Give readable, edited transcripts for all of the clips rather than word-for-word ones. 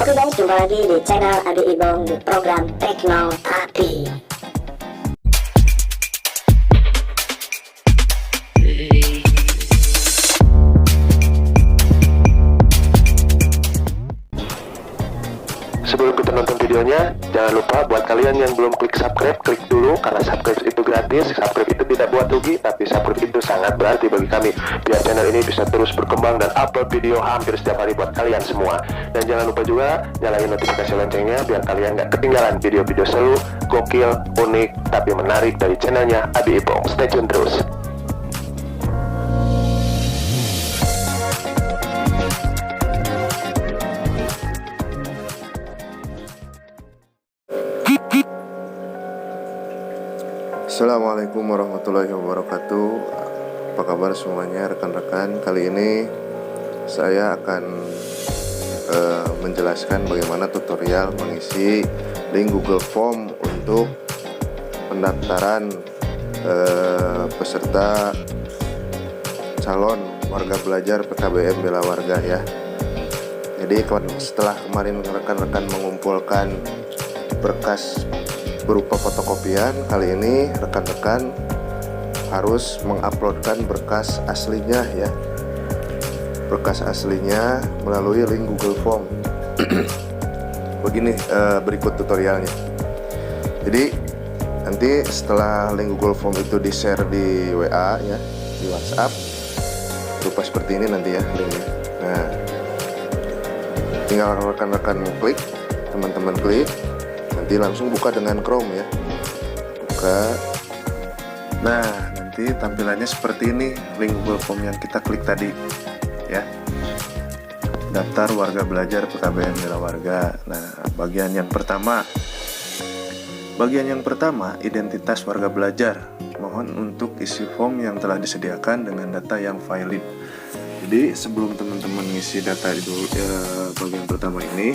Oke guys, jumpa lagi di channel Abi Ibong di program Tekno Abi. Sebelum kita nonton videonya, jangan lupa buat kalian yang belum klik subscribe, klik dulu karena subscribe itu gratis. Subscribe itu tidak buat rugi, tapi subscribe itu sangat berarti bagi kami biar channel ini bisa terus berkembang dan upload video hampir setiap hari buat kalian semua. Dan jangan lupa juga nyalain notifikasi loncengnya biar kalian nggak ketinggalan video-video seru, gokil, unik, tapi menarik dari channelnya Abi Ibong. Stay tune terus. Assalamualaikum warahmatullahi wabarakatuh. Apa kabar semuanya rekan-rekan? Kali ini saya akan menjelaskan bagaimana tutorial mengisi link Google Form untuk pendaftaran peserta calon warga belajar PKBM Bela Warga ya. Jadi setelah kemarin rekan-rekan mengumpulkan berkas berupa fotokopian, kali ini rekan-rekan harus menguploadkan berkas aslinya ya, berkas aslinya melalui link Google Form. Begini berikut tutorialnya. Jadi nanti setelah link Google Form itu di share di WA ya, di WhatsApp berupa seperti ini nanti ya linknya. Nah, tinggal rekan-rekan klik, teman-teman klik, nanti langsung buka dengan Chrome ya, buka. Nah, nanti tampilannya seperti ini link Google Form yang kita klik tadi ya, daftar warga belajar PKBM Bela Warga. Nah, bagian yang pertama identitas warga belajar. Mohon untuk isi form yang telah disediakan dengan data yang valid. Jadi sebelum teman-teman ngisi data itu bagian pertama ini,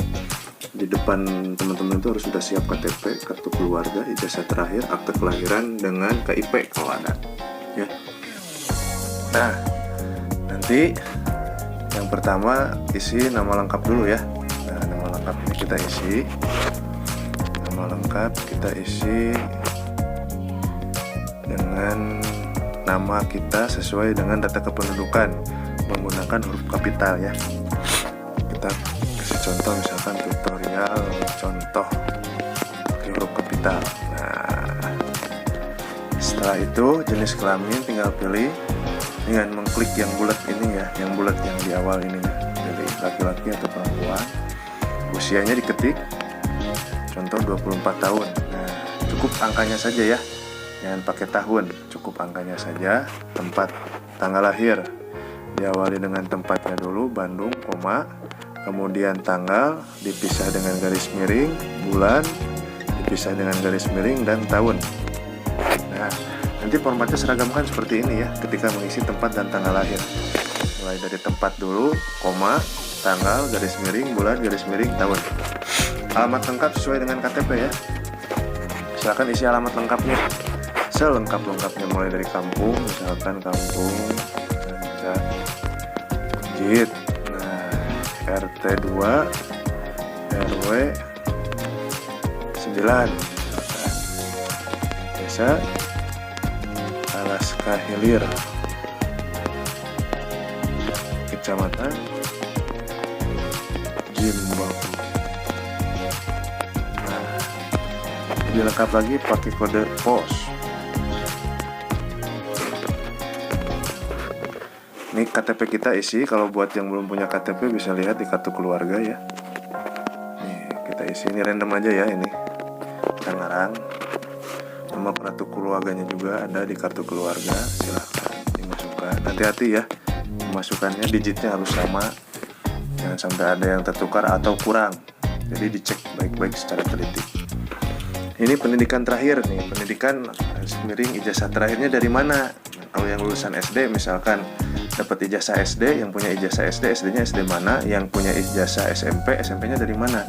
di depan teman-teman itu harus sudah siap KTP, kartu keluarga, ijazah terakhir, akte kelahiran dengan KIP kalau ada ya. Nah, nanti yang pertama isi nama lengkap dulu ya. Nah, nama lengkap ini kita isi, nama lengkap kita isi dengan nama kita sesuai dengan data kependudukan menggunakan huruf kapital ya. Kita kasih contoh, misalkan tutorial contoh huruf kapital. Nah, setelah itu jenis kelamin tinggal pilih dengan mengklik yang bulat ini ya, yang bulat yang di awal ini ya, jadi laki-laki atau perempuan. Usianya diketik, contoh 24 tahun. Nah, cukup angkanya saja ya, jangan pakai tahun, cukup angkanya saja. Tempat, tanggal lahir diawali dengan tempatnya dulu, Bandung, koma, kemudian tanggal dipisah dengan garis miring, bulan dipisah dengan garis miring, dan tahun. Nah, nanti formatnya seragamkan seperti ini ya ketika mengisi tempat dan tanggal lahir. Mulai dari tempat dulu, koma, tanggal, garis miring, bulan, garis miring, tahun. Alamat lengkap sesuai dengan KTP ya. Silakan isi alamat lengkapnya selengkap-lengkapnya, mulai dari kampung, misalkan kampung Jit, RT 2 RW 9, Desa Alaska Hilir, Kecamatan Jimbabu. Nah, dilengkap lagi pakai kode pos. Ini KTP kita isi. Kalau buat yang belum punya KTP bisa lihat di kartu keluarga ya. Nih, kita isi, ini random aja ya, ini Tangerang. Nama kartu keluarganya juga ada di kartu keluarga, silahkan dimasukkan. Hati-hati ya, masukkannya digitnya harus sama, jangan sampai ada yang tertukar atau kurang. Jadi dicek baik-baik secara teliti. Ini pendidikan terakhir nih, pendidikan miring ijazah terakhirnya dari mana? Kalau yang lulusan SD misalkan dapat ijazah SD, yang punya ijazah SD, SD-nya SD mana, yang punya ijazah SMP, SMP-nya dari mana?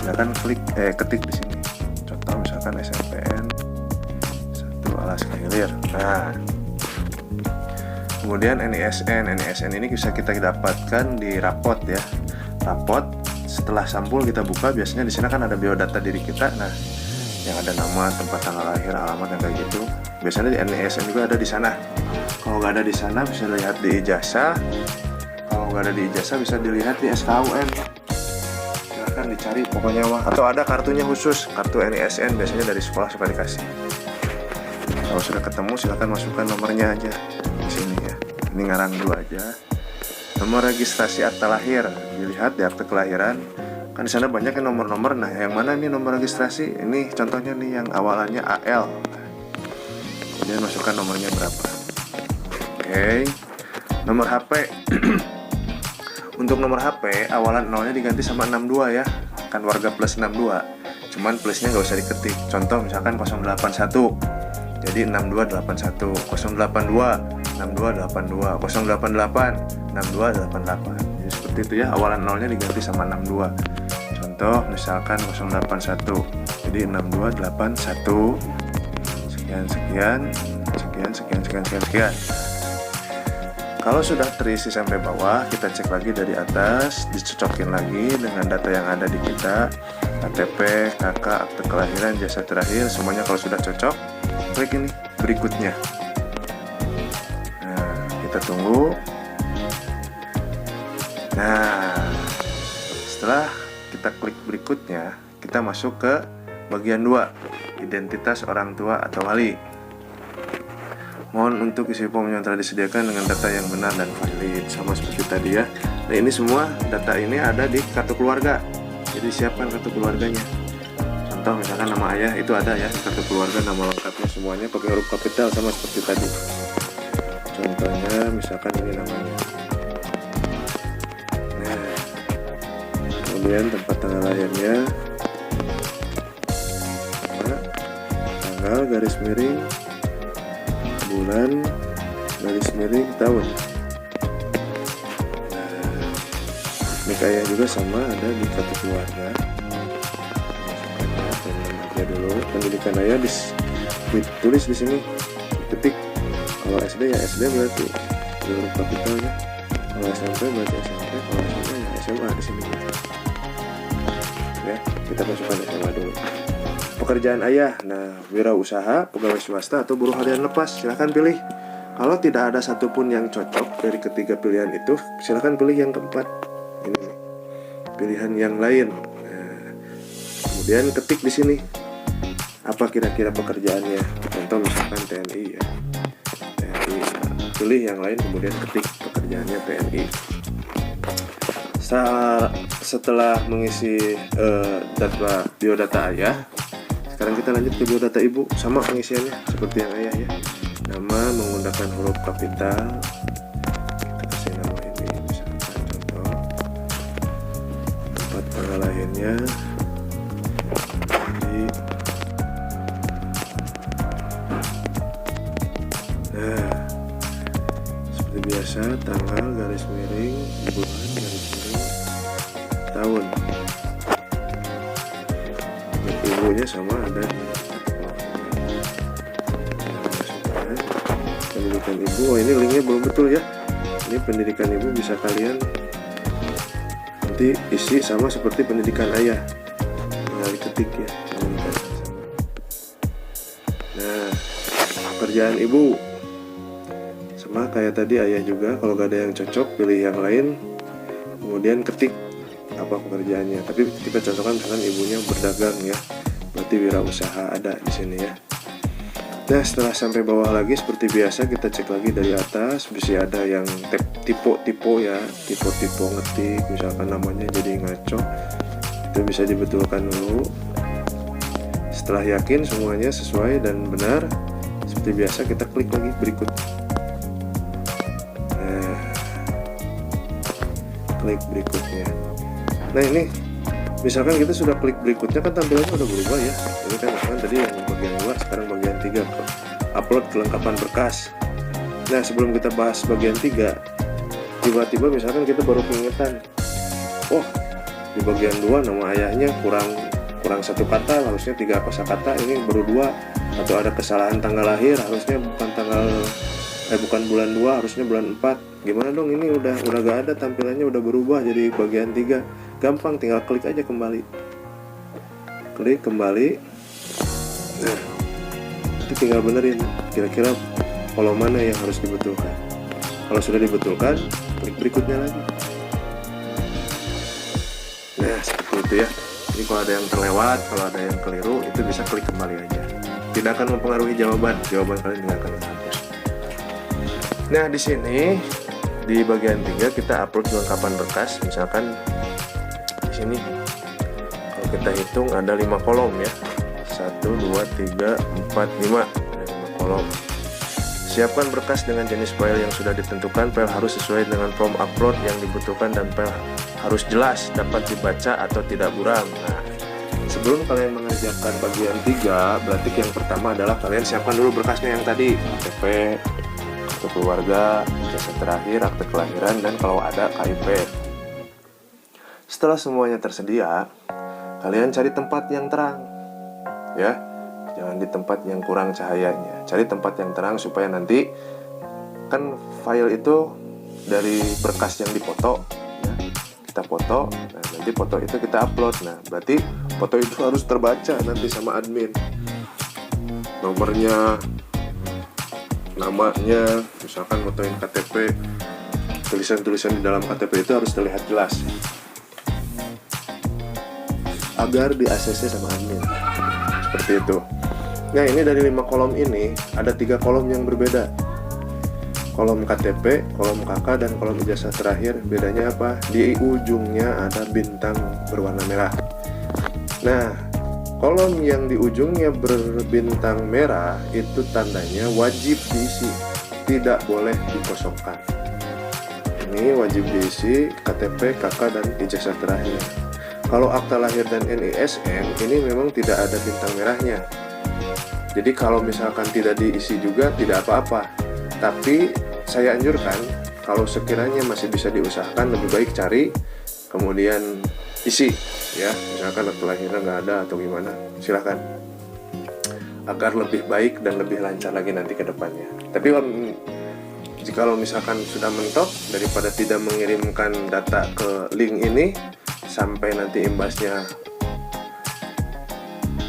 Silakan ketik di sini. Contoh misalkan SMPN 1 Alaska Hilir. Nah, kemudian NISN ini bisa kita dapatkan di rapot ya. Rapot setelah sampul kita buka, biasanya di sana kan ada biodata diri kita. Nah, yang ada nama, tempat tanggal lahir, alamat, yang kayak gitu. Biasanya di NISN juga ada di sana. Kalau nggak ada di sana bisa dilihat di ijazah. Kalau nggak ada di ijazah bisa dilihat di SKUN. Silahkan dicari pokoknya mah. Atau ada kartunya khusus, kartu NISN biasanya dari sekolah suka dikasih. Kalau sudah ketemu silahkan masukkan nomornya aja di sini ya. Ini ngarang dulu aja. Nomor registrasi akta lahir dilihat di akte kelahiran. Kan di sana banyak yang nomor-nomor. Nah, yang mana nih nomor registrasi? Ini contohnya nih yang awalannya AL. Kemudian masukkan nomornya berapa. Oke. Nomor HP. Untuk nomor HP awalan 0-nya diganti sama 62 ya. Kan warga plus 62. Cuman plusnya nggak usah diketik. Contoh misalkan 081. Jadi 6281, 082, 6282, 088, 6288. Jadi seperti itu ya, awalan 0-nya diganti sama 62. Contoh misalkan 081. Jadi 6281. Sekian. Kalau sudah terisi sampai bawah, kita cek lagi dari atas, dicocokin lagi dengan data yang ada di kita, KTP, KK, akte kelahiran, jasa terakhir, semuanya kalau sudah cocok, klik ini berikutnya. Nah, kita tunggu. Nah, setelah kita klik berikutnya, kita masuk ke bagian 2, identitas orang tua atau wali. Mohon untuk isi form yang telah disediakan dengan data yang benar dan valid, sama seperti tadi ya. Nah, ini semua data ini ada di kartu keluarga. Jadi siapkan kartu keluarganya. Contoh misalkan nama ayah itu ada ya, kartu keluarga, nama lengkapnya semuanya pakai huruf kapital sama seperti tadi. Contohnya misalkan ini namanya. Nah, kemudian tempat tanggal lahirnya, tanggal garis miring, bulan garis miring, tahun. Nah, nik ayah juga sama ada di kartu keluarga. Ya dulu pendidikan ayah ditulis di sini, ketik. Kalau SD ya SD berarti huruf kapitalnya. Kalau SMP berarti SMP. Kalau SMA ya SMA di sini. Ya, kita masukkan SMA dulu. Pekerjaan ayah, nah wirausaha, pegawai swasta atau buruh harian lepas, silahkan pilih. Kalau tidak ada satupun yang cocok dari ketiga pilihan itu, silahkan pilih yang keempat. Ini pilihan yang lain. Nah, kemudian ketik di sini apa kira-kira pekerjaannya. Contoh misalkan TNI ya, TNI. Pilih yang lain kemudian ketik pekerjaannya TNI. Setelah mengisi data biodata ayah, sekarang kita lanjut ke biodata ibu, sama pengisiannya seperti yang ayah ya. Nama menggunakan huruf kapital, kita kasih nama ini misalkan contoh. Tempat tanggal lahirnya di, nah seperti biasa, tanggal garis miring, bulan garis miring, tahun. Ibunya sama ada di pendidikan ibu. Oh, ini linknya belum betul ya. Ini pendidikan ibu bisa kalian nanti isi sama seperti pendidikan ayah, tinggal diketik ya pendidikan sama. Nah, pekerjaan ibu sama kayak tadi ayah juga. Kalau gak ada yang cocok pilih yang lain, kemudian ketik apa pekerjaannya. Tapi kita contohkan misalkan ibunya berdagang ya, berarti wirausaha ada di sini ya. Nah, setelah sampai bawah lagi seperti biasa kita cek lagi dari atas, bisa ada yang tipe ya, tipe ngetik misalkan namanya jadi ngaco, itu bisa dibetulkan dulu. Setelah yakin semuanya sesuai dan benar, seperti biasa kita klik lagi berikut. Nah, klik berikutnya. Nah, ini misalkan kita sudah klik berikutnya kan tampilannya udah berubah ya. Ini kan misalkan tadi yang bagian 2, sekarang bagian 3, upload kelengkapan berkas. Nah, sebelum kita bahas bagian 3, tiba-tiba misalkan kita baru keingetan, oh di bagian 2 nama ayahnya kurang satu kata, harusnya 3 kosakata, ini baru 2. Atau ada kesalahan tanggal lahir, harusnya bukan bulan 2, harusnya bulan 4. Gimana dong, ini udah gak ada, tampilannya udah berubah jadi bagian 3. gampang, tinggal klik aja kembali, klik kembali. Nah, itu tinggal benerin kira-kira kolom mana yang harus dibetulkan. Kalau sudah dibetulkan, klik berikutnya lagi. Nah, seperti itu ya. Jadi kalau ada yang terlewat, kalau ada yang keliru, itu bisa klik kembali aja. Tidak akan mempengaruhi jawaban kalian tidak akan terhapus. Nah, di sini di bagian 3 kita upload kelengkapan berkas. Misalkan di sini kalau kita hitung ada 5 kolom ya. 1 2 3 4 5. Ada 5 kolom. Siapkan berkas dengan jenis file yang sudah ditentukan. File harus sesuai dengan form upload yang dibutuhkan dan file harus jelas, dapat dibaca atau tidak buram. Nah, sebelum kalian mengerjakan bagian 3, berarti yang pertama adalah kalian siapkan dulu berkasnya yang tadi, KTP, kartu keluarga, ijazah terakhir, akte kelahiran, dan kalau ada KIP. Setelah semuanya tersedia, kalian cari tempat yang terang, ya. Jangan di tempat yang kurang cahayanya. Cari tempat yang terang supaya nanti kan file itu dari berkas yang dipoto, ya. Kita foto, nah nanti foto itu kita upload. Nah berarti foto itu harus terbaca nanti sama admin, nomornya, namanya, misalkan fotoin KTP, tulisan-tulisan di dalam KTP itu harus terlihat jelas agar di ACC sama admin, seperti itu. Nah ini dari 5 kolom ini ada 3 kolom yang berbeda. Kolom KTP, kolom KK, dan kolom ijazah terakhir. Bedanya apa? Di ujungnya ada bintang berwarna merah. Nah, kolom yang di ujungnya berbintang merah itu tandanya wajib diisi, tidak boleh dikosongkan. Ini wajib diisi KTP, KK, dan ijazah terakhir. Kalau akta lahir dan NISM ini memang tidak ada bintang merahnya. Jadi kalau misalkan tidak diisi juga tidak apa-apa. Tapi saya anjurkan kalau sekiranya masih bisa diusahakan, lebih baik cari kemudian isi ya. Misalkan akte lahirnya nggak ada atau gimana, silahkan, agar lebih baik dan lebih lancar lagi nanti ke depannya. Tapi kalau misalkan sudah mentok, daripada tidak mengirimkan data ke link ini sampai nanti imbasnya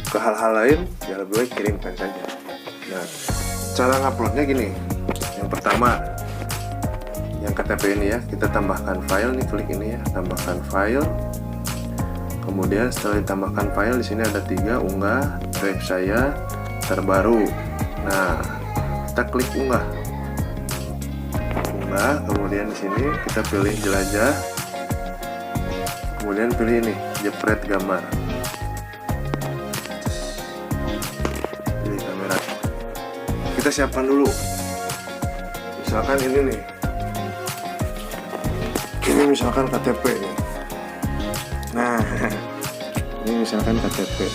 ke hal-hal lain, ya lebih baik kirimkan saja. Nah, cara nguploadnya gini. Yang pertama, yang KTP ini ya, kita tambahkan file nih, klik ini ya, tambahkan file. Kemudian setelah ditambahkan file, di sini ada 3, unggah, drive saya, terbaru. Nah, kita klik unggah. Unggah, kemudian di sini kita pilih jelajah. Kemudian pilih ini, jepret gambar. Pilih kamera. Kita siapkan dulu. Misalkan ini nih, ini misalkan KTP nih. Nah, ini misalkan KTP.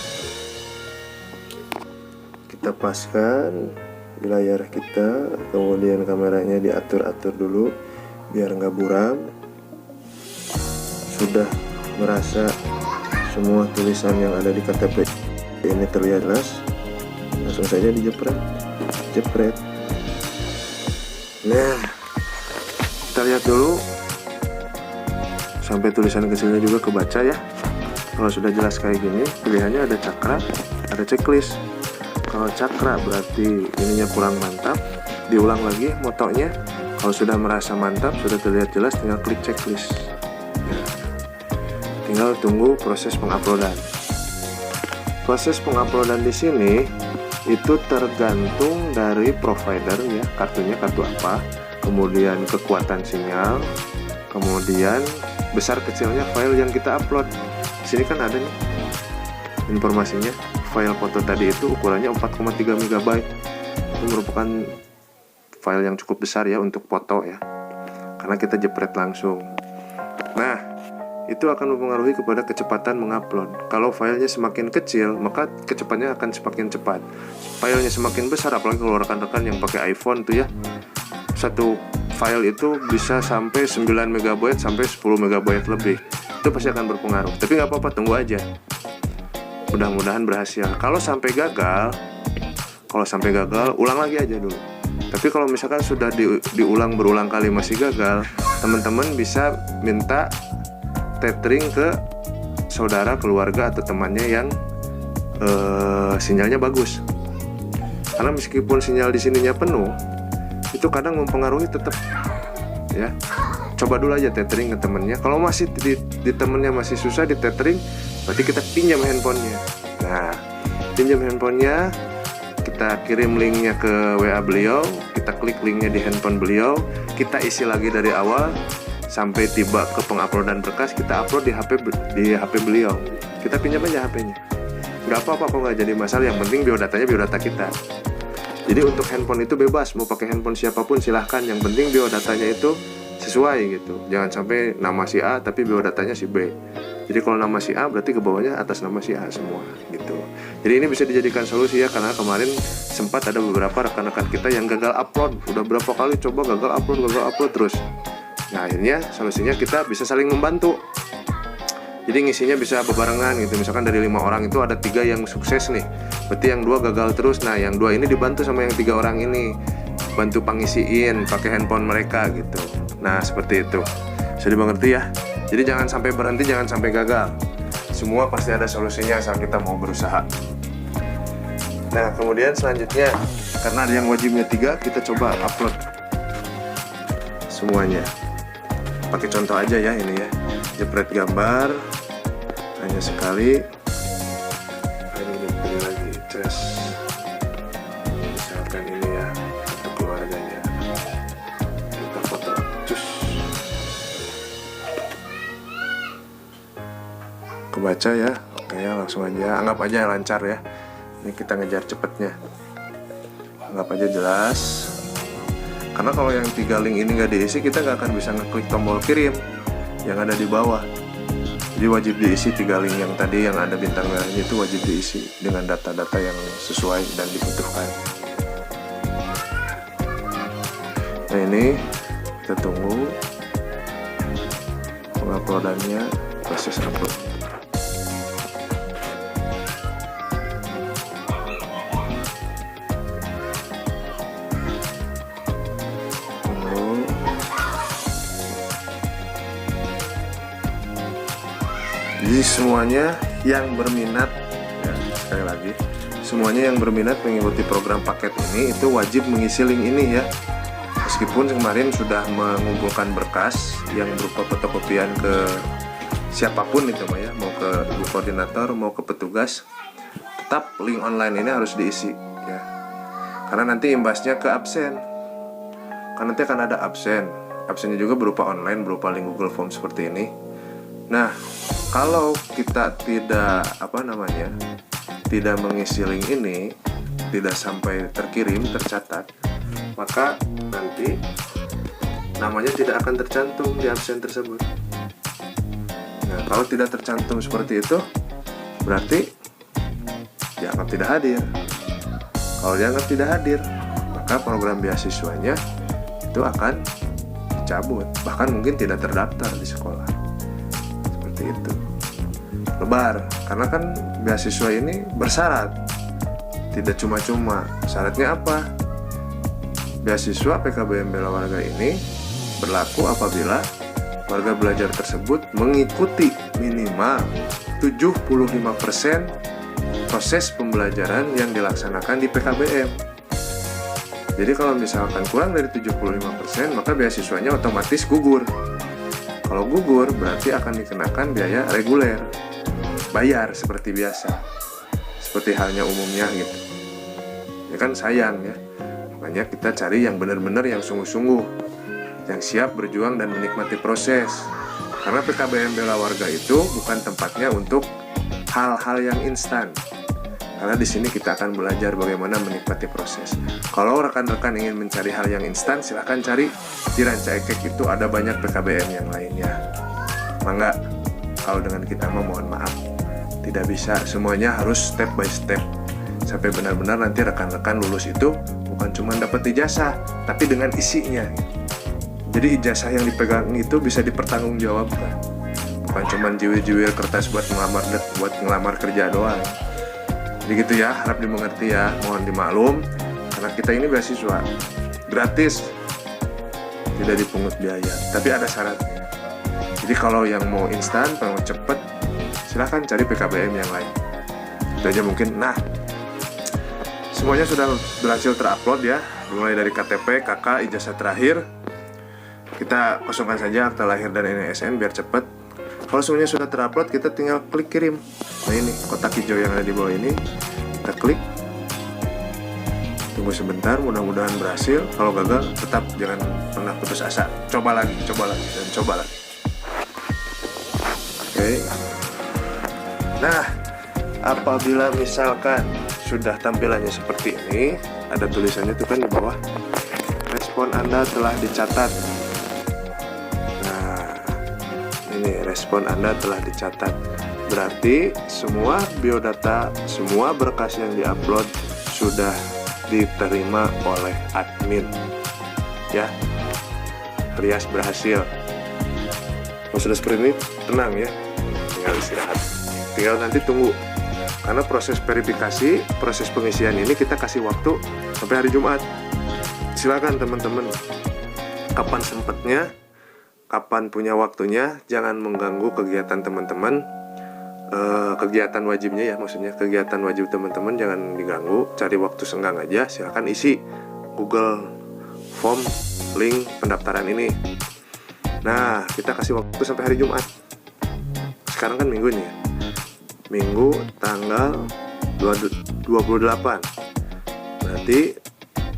Kita paskan di layar kita, kemudian kameranya diatur-atur dulu biar nggak buram. Sudah merasa semua tulisan yang ada di KTP ini terlihat jelas, langsung saja dijepret, jepret. Nah, kita lihat dulu sampai tulisan kecilnya juga kebaca ya. Kalau sudah jelas kayak gini, pilihannya ada cakra, ada checklist. Kalau cakra berarti ininya kurang mantap, diulang lagi motonya. Kalau sudah merasa mantap, sudah terlihat jelas, tinggal klik checklist. Nah, tinggal tunggu proses penguploadan. Proses penguploadan di sini itu tergantung dari provider ya, kartunya kartu apa, kemudian kekuatan sinyal, kemudian besar kecilnya file yang kita upload. Di sini kan ada nih informasinya. File foto tadi itu ukurannya 4,3 MB. Itu merupakan file yang cukup besar ya untuk foto ya, karena kita jepret langsung. Nah, itu akan mempengaruhi kepada kecepatan mengupload. Kalau filenya semakin kecil, maka kecepatannya akan semakin cepat. Filenya semakin besar, apalagi kalau rekan-rekan yang pakai iPhone tuh ya, satu file itu bisa sampai 9 MB sampai 10 MB lebih. Itu pasti akan berpengaruh. Tapi nggak apa-apa, tunggu aja. Mudah-mudahan berhasil. Kalau sampai gagal, ulang lagi aja dulu. Tapi kalau misalkan sudah diulang berulang kali masih gagal, teman-teman bisa minta tethering ke saudara, keluarga atau temannya yang sinyalnya bagus. Karena meskipun sinyal di sininya penuh, itu kadang mempengaruhi tetap ya. Coba dulu aja tethering ke temennya. Kalau masih di temennya masih susah di tethering, berarti kita pinjam handphonenya. Nah, pinjam handphonenya, kita kirim linknya ke WA beliau, kita klik linknya di handphone beliau, kita isi lagi dari awal sampai tiba ke penguploadan berkas, kita upload di HP beliau. Kita pinjam aja HP-nya. Nggak apa-apa kok, nggak jadi masalah. Yang penting biodatanya biodata kita. Jadi untuk handphone itu bebas, mau pakai handphone siapapun silahkan. Yang penting biodatanya itu sesuai gitu. Jangan sampai nama si A tapi biodatanya si B. Jadi kalau nama si A berarti ke bawahnya atas nama si A semua gitu. Jadi ini bisa dijadikan solusi ya, karena kemarin sempat ada beberapa rekan-rekan kita yang gagal upload. Udah berapa kali coba gagal upload terus. Nah akhirnya solusinya kita bisa saling membantu. Jadi ngisinya bisa bebarengan gitu. Misalkan dari 5 orang itu ada 3 yang sukses nih, berarti yang 2 gagal terus. Nah yang 2 ini dibantu sama yang 3 orang ini, bantu pangisiin pakai handphone mereka gitu. Nah seperti itu, bisa dimengerti ya. Jadi jangan sampai berhenti, jangan sampai gagal. Semua pasti ada solusinya asal kita mau berusaha. Nah kemudian selanjutnya, karena ada yang wajibnya 3, kita coba upload semuanya. Pakai contoh aja ya ini ya. Jepret gambar hanya sekali. Ini pilih lagi tes. Misalkan ini ya, untuk keluarganya. Kita foto. Cus. Kebaca ya. Oke ya, langsung aja. Anggap aja lancar ya. Ini kita ngejar cepetnya. Anggap aja jelas. Karena kalau yang 3 link ini nggak diisi, kita nggak akan bisa ngeklik tombol kirim yang ada di bawah. Jadi wajib diisi 3 link yang tadi yang ada bintang merahnya, itu wajib diisi dengan data-data yang sesuai dan dibutuhkan. Nah ini kita tunggu penguploadannya, proses upload. Jadi semuanya yang berminat ya, sekali lagi, semuanya yang berminat mengikuti program paket ini itu wajib mengisi link ini ya. Meskipun kemarin sudah mengumpulkan berkas yang berupa fotokopian ke siapapun itu ya, mau ke ibu koordinator, mau ke petugas, tetap link online ini harus diisi ya. Karena nanti imbasnya ke absen. Karena nanti akan ada absen. Absennya juga berupa online, berupa link Google Form seperti ini. Nah, kalau kita tidak tidak mengisi link ini, tidak sampai terkirim, tercatat, maka nanti namanya tidak akan tercantum di absen tersebut. Nah, kalau tidak tercantum seperti itu, berarti dianggap tidak hadir. Kalau dianggap tidak hadir, maka program beasiswanya itu akan dicabut, bahkan mungkin tidak terdaftar di sekolah. Itu lebar, karena kan beasiswa ini bersyarat, tidak cuma-cuma. Syaratnya apa? Beasiswa PKBM Bela Warga ini berlaku apabila warga belajar tersebut mengikuti minimal 75% proses pembelajaran yang dilaksanakan di PKBM. Jadi kalau misalkan kurang dari 75%, maka beasiswanya otomatis gugur. Kalau gugur berarti akan dikenakan biaya reguler, bayar seperti biasa, seperti halnya umumnya gitu. Ya kan sayang ya, makanya kita cari yang benar-benar yang sungguh-sungguh, yang siap berjuang dan menikmati proses. Karena PKBM Bela Warga itu bukan tempatnya untuk hal-hal yang instan. Karena di sini kita akan belajar bagaimana menikmati proses. Kalau rekan-rekan ingin mencari hal yang instan, silahkan cari di Ranca Ekek, itu ada banyak PKBM yang lainnya. Mangga, kalau dengan kita mohon maaf, tidak bisa. Semuanya harus step by step sampai benar-benar nanti rekan-rekan lulus itu bukan cuma dapat ijazah, tapi dengan isinya. Jadi ijazah yang dipegang itu bisa dipertanggungjawabkan, bukan cuma jiwil-jiwil kertas buat ngelamar kerja doang. Jadi gitu ya, harap dimengerti ya, mohon dimaklum, karena kita ini beasiswa gratis, tidak dipungut biaya, tapi ada syaratnya. Jadi Jadi kalau yang mau instan, mau cepet, silahkan cari PKBM yang lain. Itu aja mungkin. Nah, semuanya sudah berhasil terupload ya, mulai dari KTP, KK, ijazah terakhir. Kita kosongkan saja akta lahir dan NISN biar cepet. Kalau semuanya sudah terupload, kita tinggal klik kirim. Nah ini kotak hijau yang ada di bawah ini, kita klik. Tunggu sebentar, mudah-mudahan berhasil. Kalau gagal, tetap jangan pernah putus asa. Coba lagi, dan coba lagi. Oke. Nah, apabila misalkan sudah tampilannya seperti ini, ada tulisannya itu kan di bawah, respon Anda telah dicatat. Nah, ini respon Anda telah dicatat. Berarti semua biodata, semua berkas yang diupload sudah diterima oleh admin, ya, alias berhasil. Kalau sudah seperti ini, tenang ya, tinggal istirahat, tinggal nanti tunggu, karena proses verifikasi, proses pengisian ini kita kasih waktu sampai hari Jumat. Silakan teman-teman, kapan sempatnya, kapan punya waktunya, jangan mengganggu kegiatan teman-teman. Kegiatan wajibnya ya, maksudnya kegiatan wajib teman-teman jangan diganggu. Cari waktu senggang aja, silakan isi Google Form link pendaftaran ini. Nah, kita kasih waktu sampai hari Jumat. Sekarang kan Minggu nih ya, Minggu tanggal 28, berarti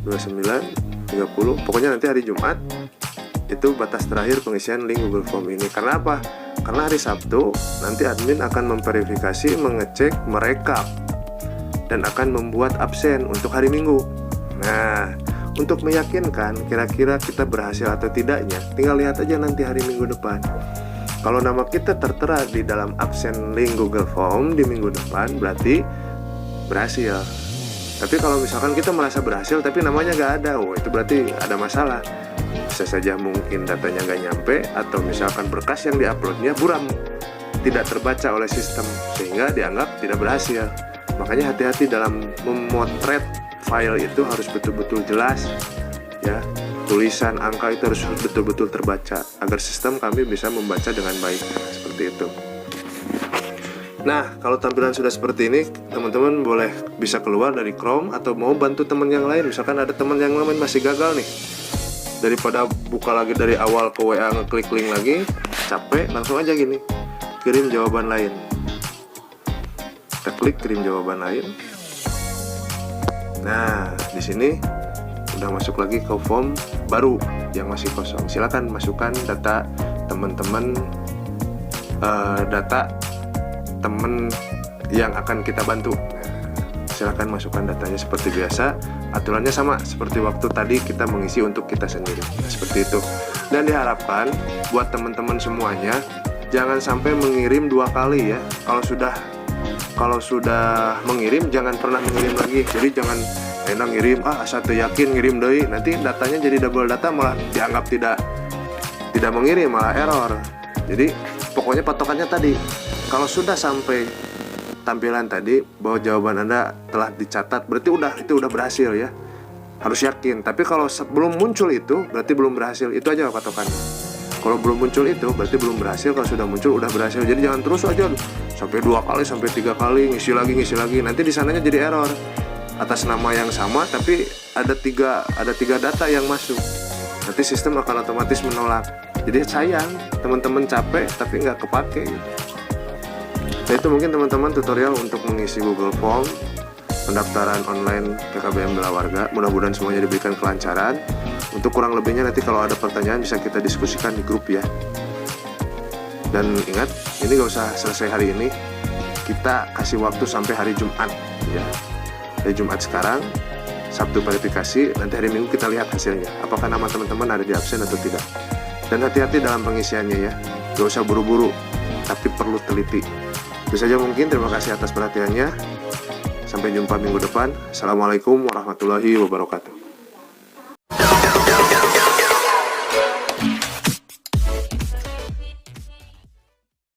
29, 30, pokoknya nanti hari Jumat itu batas terakhir pengisian link Google Form ini. Karena apa? Karena hari Sabtu nanti admin akan memverifikasi, mengecek, merekap, dan akan membuat absen untuk hari Minggu. Nah, untuk meyakinkan kira-kira kita berhasil atau tidaknya, tinggal lihat aja nanti hari Minggu depan. Kalau nama kita tertera di dalam absen link Google Form di minggu depan, berarti berhasil. Tapi kalau misalkan kita merasa berhasil tapi namanya gak ada, itu berarti ada masalah. Bisa saja mungkin datanya gak nyampe, atau misalkan berkas yang diuploadnya buram, tidak terbaca oleh sistem, sehingga dianggap tidak berhasil. Makanya hati-hati dalam memotret file itu, harus betul-betul jelas ya, tulisan angka itu harus betul-betul terbaca agar sistem kami bisa membaca dengan baik. Seperti itu. Nah, kalau tampilan sudah seperti ini, teman-teman boleh bisa keluar dari Chrome atau mau bantu teman yang lain. Misalkan ada teman yang lain masih gagal nih, daripada buka lagi dari awal ke WA ngeklik link lagi, capek, langsung aja gini, kirim jawaban lain. Kita klik kirim jawaban lain. Nah, di sini udah masuk lagi ke form baru yang masih kosong. Silakan masukkan data teman-teman, data teman yang akan kita bantu. Silakan masukkan datanya seperti biasa. Aturannya sama seperti waktu tadi kita mengisi untuk kita sendiri. Nah, seperti itu. Dan diharapkan buat teman-teman semuanya jangan sampai mengirim 2 kali ya. Kalau sudah mengirim jangan pernah mengirim lagi. Jadi jangan enak ngirim, satu yakin ngirim deui, nanti datanya jadi double data, malah dianggap tidak mengirim, malah error. Jadi pokoknya patokannya tadi, kalau sudah sampai tampilan tadi bahwa jawaban Anda telah dicatat, berarti itu udah berhasil ya. Harus yakin. Tapi kalau sebelum muncul itu berarti belum berhasil. Itu aja patokannya. Kalau belum muncul itu berarti belum berhasil. Kalau sudah muncul udah berhasil. Jadi jangan terus aja sampai 2 kali, sampai 3 kali ngisi lagi. Nanti di sananya jadi error. Atas nama yang sama tapi ada tiga data yang masuk. Nanti sistem akan otomatis menolak. Jadi sayang, teman-teman capek tapi nggak kepake gitu. Nah, itu mungkin teman-teman tutorial untuk mengisi Google Form pendaftaran online PKBM Bela Warga. Mudah-mudahan semuanya diberikan kelancaran. Untuk kurang lebihnya nanti kalau ada pertanyaan bisa kita diskusikan di grup ya. Dan ingat, ini gak usah selesai hari ini. Kita kasih waktu sampai hari Jumat ya. Hari Jumat sekarang, Sabtu verifikasi, nanti hari Minggu kita lihat hasilnya. Apakah nama teman-teman ada di absen atau tidak. Dan hati-hati dalam pengisiannya ya. Gak usah buru-buru, tapi perlu teliti. Itu saja mungkin, terima kasih atas perhatiannya. Sampai jumpa minggu depan. Assalamualaikum warahmatullahi wabarakatuh.